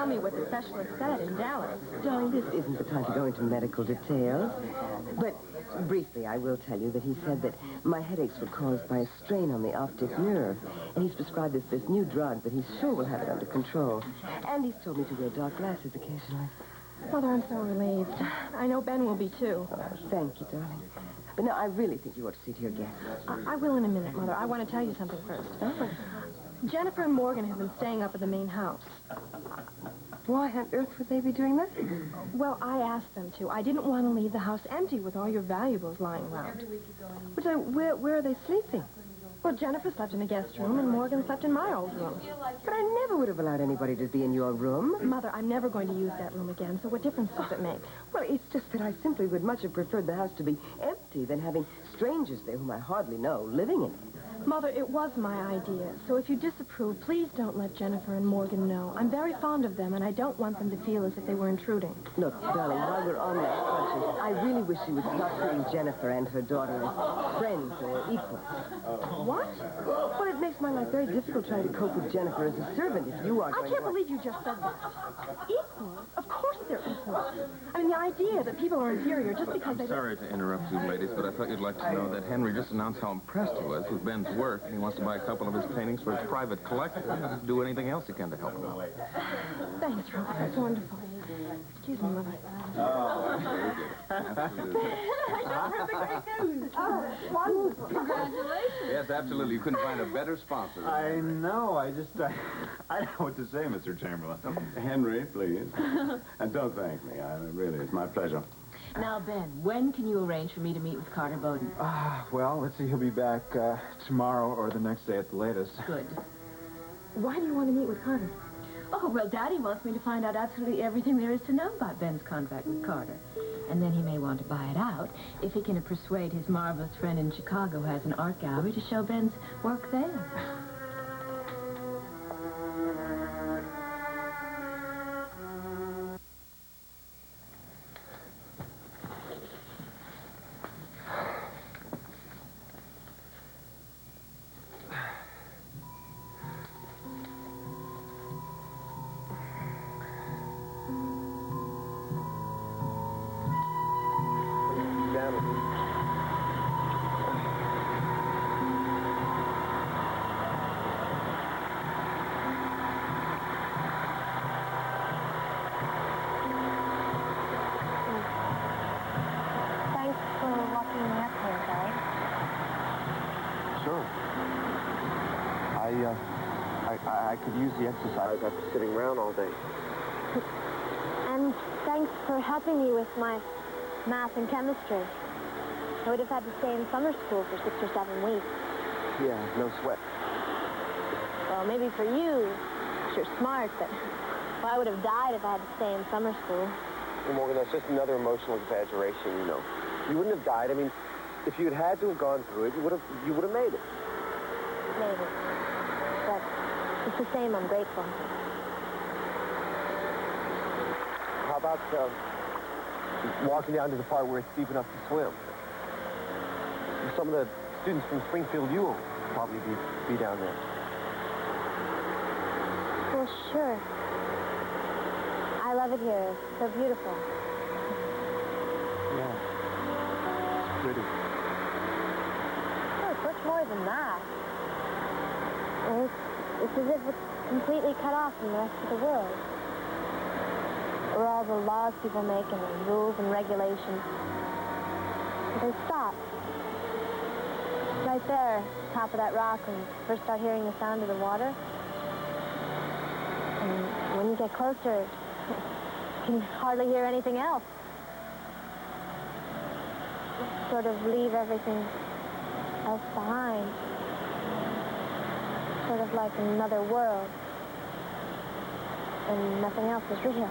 tell me what the specialist said in Dallas. Darling, this isn't the time to go into medical details. But briefly, I will tell you that he said that my headaches were caused by a strain on the optic nerve. And he's prescribed this new drug that he's sure will have it under control. And he's told me to wear dark glasses occasionally. Mother, I'm so relieved. I know Ben will be, too. Oh, thank you, darling. But no, I really think you ought to see to your guests. I will in a minute, Mother. I want to tell you something first. Oh. Jennifer and Morgan have been staying up at the main house. Why on earth would they be doing that? Well, I asked them to. I didn't want to leave the house empty with all your valuables lying around. But where are they sleeping? Well, Jennifer slept in a guest room, and Morgan slept in my old room. But I never would have allowed anybody to be in your room. Mother, I'm never going to use that room again, so what difference does it make? Well, it's just that I simply would much have preferred the house to be empty than having strangers there whom I hardly know living in it. Mother, it was my idea, so if you disapprove, please don't let Jennifer and Morgan know. I'm very fond of them, and I don't want them to feel as if they were intruding. Look, darling, while we're on that subject, I really wish you would stop treating Jennifer and her daughter as friends or equals. What? Well, it makes my life very difficult trying to cope with Jennifer as a servant if you are I can't believe you just said that. Equals? Of course they're equals. I mean, the idea that people are inferior just because they... I'm sorry to interrupt you, ladies, but I thought you'd like to know that Henry just announced how impressed he was with Ben's work, and he wants to buy a couple of his paintings for his private collection and do anything else he can to help him out. Thanks, Robert. That's wonderful. Excuse me, Mother. Oh, very good. Absolutely. I heard the great news. Oh, wonderful. Congratulations. Yes, absolutely. You couldn't find a better sponsor. I know. I don't know what to say, Mr. Chamberlain. Henry, please. And don't thank me. Really, it's my pleasure. Now, Ben, when can you arrange for me to meet with Carter Bowden? Well, let's see. He'll be back tomorrow or the next day at the latest. Good. Why do you want to meet with Carter? Oh, well, Daddy wants me to find out absolutely everything there is to know about Ben's contract with Carter. And then he may want to buy it out if he can persuade his marvelous friend in Chicago who has an art gallery to show Ben's work there. I could use the exercise after sitting around all day. And thanks for helping me with my math and chemistry. I would have had to stay in summer school for 6 or 7 weeks. Yeah, no sweat. Well, maybe for you, you're smart, but I would have died if I had to stay in summer school. Well, Morgan, that's just another emotional exaggeration, you know. You wouldn't have died. I mean, if you'd had to have gone through it, you would have made it. Maybe. But it's the same, I'm grateful. How about walking down to the part where it's deep enough to swim? Some of the students from Springfield U will probably be down there. Well, sure. I love it here. It's so beautiful. Yeah. It's pretty. Oh, it's much more than that. It's as if it's completely cut off from the rest of the world. Where all the laws people make and the rules and regulations, they stop. Right there, top of that rock, when you first start hearing the sound of the water. And when you get closer, you can hardly hear anything else. Sort of leave everything else behind. Sort of like another world. And nothing else is real.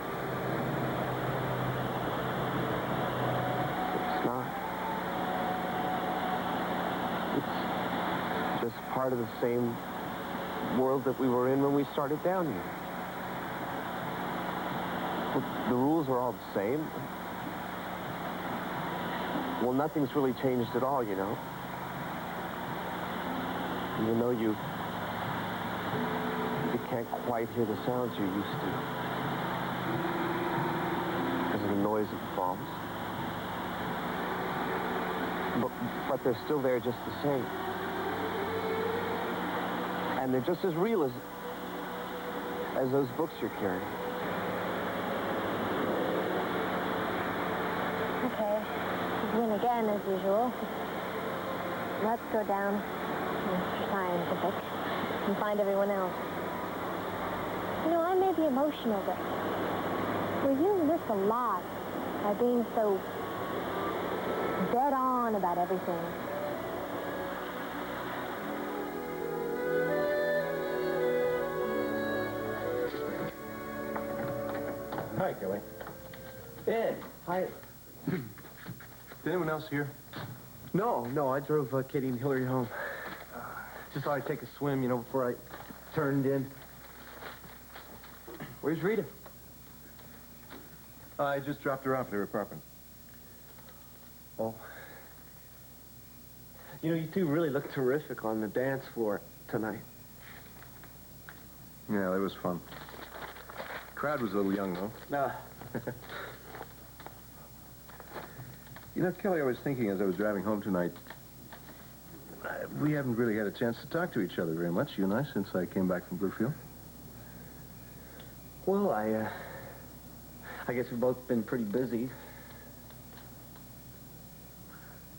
It's not. It's just part of the same world that we were in when we started down here. Well, the rules are all the same. Well, nothing's really changed at all, you know. Even though you can't quite hear the sounds you used to. because of the noise of the bombs. But they're still there just the same. And they're just as real as those books you're carrying. Okay, begin again as usual. Let's go down Mr. Scientific and find everyone else. You know, I may be emotional, but we use this a lot by being so dead on about everything. Hi, Kelly. Ed, hi. Is anyone else here? No, I drove Katie and Hillary home. Just thought I'd take a swim, you know, before I turned in. Where's Rita? I just dropped her off at her apartment. Oh. You know, you two really look terrific on the dance floor tonight. Yeah, that was fun. Crowd was a little young, though. You know, Kelly, I was thinking as I was driving home tonight, we haven't really had a chance to talk to each other very much, you and I, since I came back from Bluefield. Well, I guess we've both been pretty busy.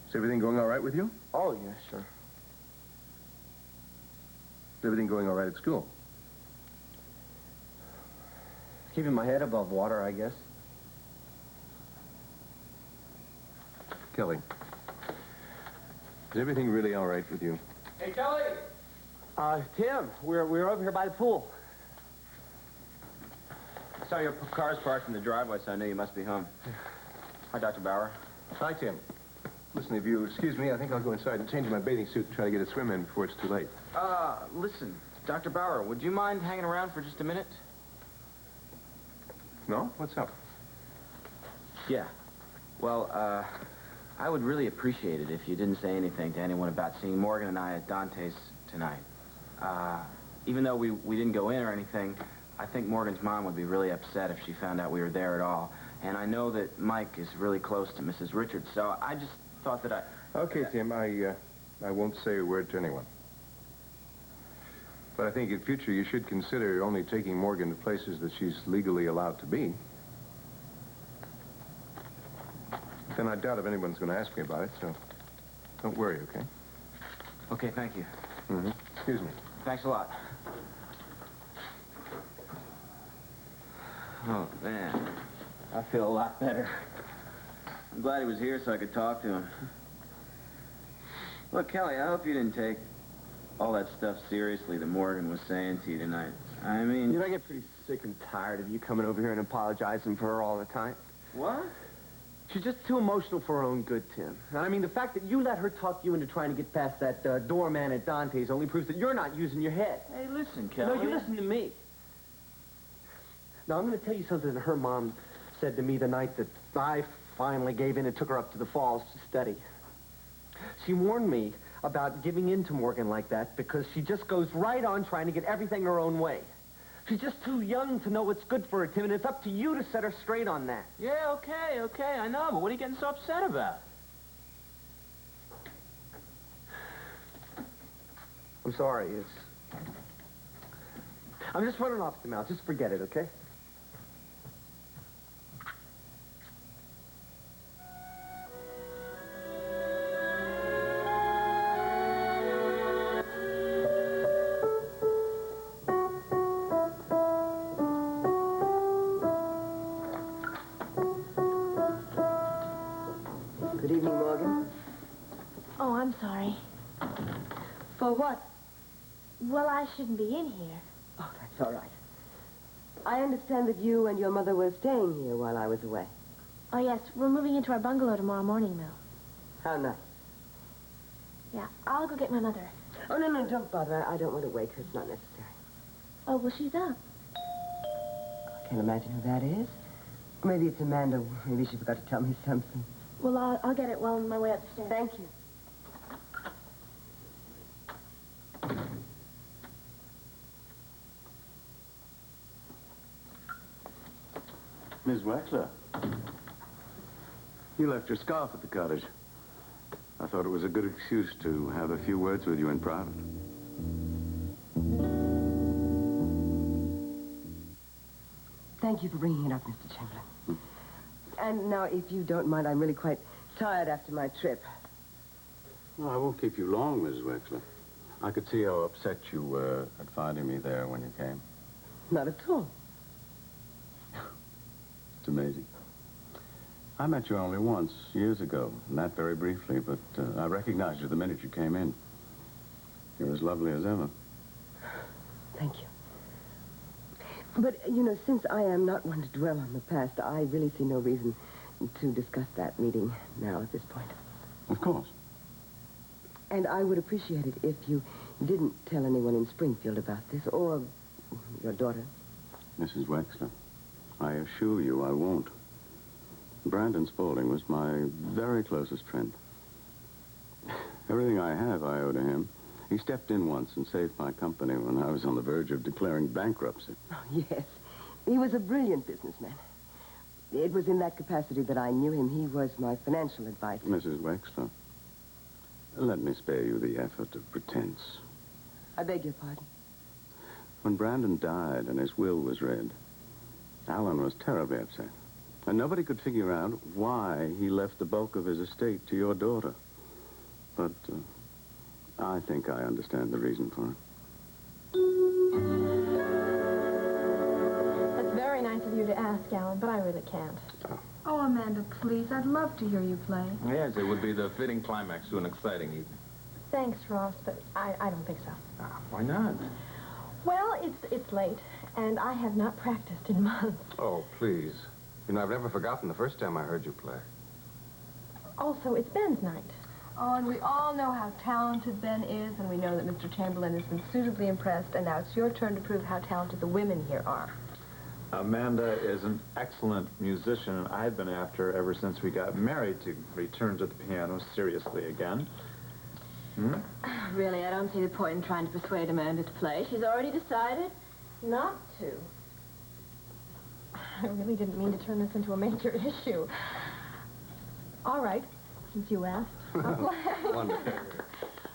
Is everything going all right with you? Oh, yeah, sure. Is everything going all right at school? Keeping my head above water, I guess. Kelly, is everything really all right with you? Hey, Kelly! Tim, we're over here by the pool. I saw your car's parked in the driveway, so I knew you must be home. Hi, Dr. Bauer. Hi, Tim. Listen, if you excuse me, I think I'll go inside and change my bathing suit and try to get a swim in before it's too late. Listen, Dr. Bauer, would you mind hanging around for just a minute? No? What's up? Yeah. Well, I would really appreciate it if you didn't say anything to anyone about seeing Morgan and I at Dante's tonight. Even though we didn't go in or anything, I think Morgan's mom would be really upset if she found out we were there at all. And I know that Mike is really close to Mrs. Richards, so I just thought that I... Okay, Tim, I won't say a word to anyone. But I think in future you should consider only taking Morgan to places that she's legally allowed to be. Then I doubt if anyone's going to ask me about it, so don't worry, okay? Okay, thank you. Mm-hmm. Excuse me. Thanks a lot. Oh, man. I feel a lot better. I'm glad he was here so I could talk to him. Look, Kelly, I hope you didn't take all that stuff seriously that Morgan was saying to you tonight. I mean... You know, I get pretty sick and tired of you coming over here and apologizing for her all the time. What? She's just too emotional for her own good, Tim. And I mean, the fact that you let her talk you into trying to get past that doorman at Dante's only proves that you're not using your head. Hey, listen, Kelly. No, you listen to me. Now, I'm going to tell you something that her mom said to me the night that I finally gave in and took her up to the falls to study. She warned me about giving in to Morgan like that because she just goes right on trying to get everything her own way. She's just too young to know what's good for her, Tim, and it's up to you to set her straight on that. Yeah, okay, I know, but what are you getting so upset about? I'm sorry, I'm just running off the mouth. Just forget it, okay? Good evening, Morgan. Oh, I'm sorry. For what? Well, I shouldn't be in here. Oh, that's all right. I understand that you and your mother were staying here while I was away. Oh, yes, we're moving into our bungalow tomorrow morning, Mel. How nice. Yeah, I'll go get my mother. Oh, no, don't bother. I don't want to wake her. It's not necessary. Oh, well, she's up. I can't imagine who that is. Maybe it's Amanda. Maybe she forgot to tell me something. Well, I'll get it while on my way up the stairs. Thank you. Miss Wexler, you left your scarf at the cottage. I thought it was a good excuse to have a few words with you in private. Thank you for bringing it up, Mr. Chamberlain. And now, if you don't mind, I'm really quite tired after my trip. Well, I won't keep you long, Mrs. Wexler. I could see how upset you were at finding me there when you came. Not at all. It's amazing. I met you only once, years ago, and that very briefly, but I recognized you the minute you came in. You're as lovely as ever. Thank you. But, you know, since I am not one to dwell on the past, I really see no reason to discuss that meeting now at this point. Of course. And I would appreciate it if you didn't tell anyone in Springfield about this, or your daughter. Mrs. Wexler, I assure you I won't. Brandon Spaulding was my very closest friend. Everything I have, I owe to him. He stepped in once and saved my company when I was on the verge of declaring bankruptcy. Oh, yes. He was a brilliant businessman. It was in that capacity that I knew him. He was my financial advisor. Mrs. Wexler, let me spare you the effort of pretense. I beg your pardon. When Brandon died and his will was read, Alan was terribly upset. And nobody could figure out why he left the bulk of his estate to your daughter. But I think I understand the reason for it. That's very nice of you to ask, Alan, but I really can't. Oh, Amanda, please. I'd love to hear you play. Yes, it would be the fitting climax to an exciting evening. Thanks, Ross, but I don't think so. Why not? Well, it's late, and I have not practiced in months. Oh, please. You know, I've never forgotten the first time I heard you play. Also, it's Ben's night. Oh, and we all know how talented Ben is, and we know that Mr. Chamberlain has been suitably impressed, and now it's your turn to prove how talented the women here are. Amanda is an excellent musician, and I've been after her ever since we got married to return to the piano seriously again. Really, I don't see the point in trying to persuade Amanda to play. She's already decided not to. I really didn't mean to turn this into a major issue. All right, since you asked, I'll play. Wonderful.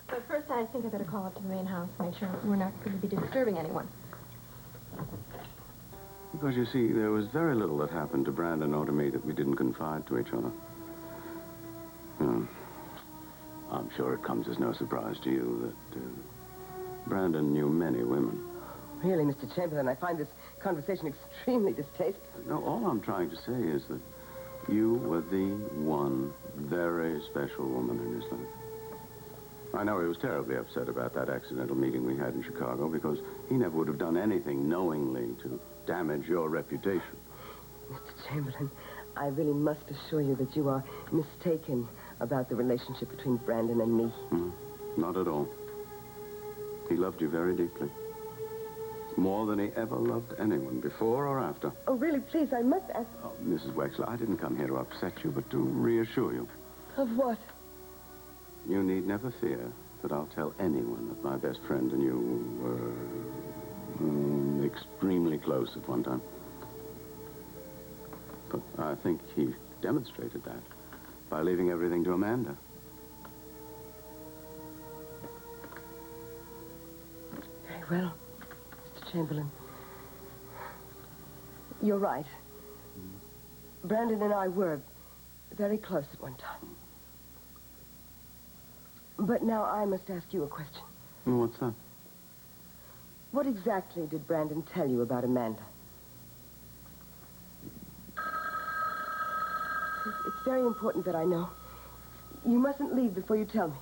But first, I think I better call up to the main house, make sure we're not going to be disturbing anyone. Because, you see, there was very little that happened to Brandon or to me that we didn't confide to each other. I'm sure it comes as no surprise to you that Brandon knew many women. Really, Mr. Chamberlain, I find this conversation extremely distasteful. No, all I'm trying to say is that you were the one very special woman in his life. I know he was terribly upset about that accidental meeting we had in Chicago because he never would have done anything knowingly to damage your reputation. Mr. Chamberlain, I really must assure you that you are mistaken about the relationship between Brandon and me. Not at all. He loved you very deeply. More than he ever loved anyone, before or after. Oh, really, please, I must ask... Oh, Mrs. Wexler, I didn't come here to upset you, but to reassure you. Of what? You need never fear that I'll tell anyone that my best friend and you were extremely close at one time. But I think he demonstrated that by leaving everything to Amanda. Very well, Mr. Chamberlain. You're right. Brandon and I were very close at one time. But now I must ask you a question. What's that? What exactly did Brandon tell you about Amanda? It's very important that I know. You mustn't leave before you tell me.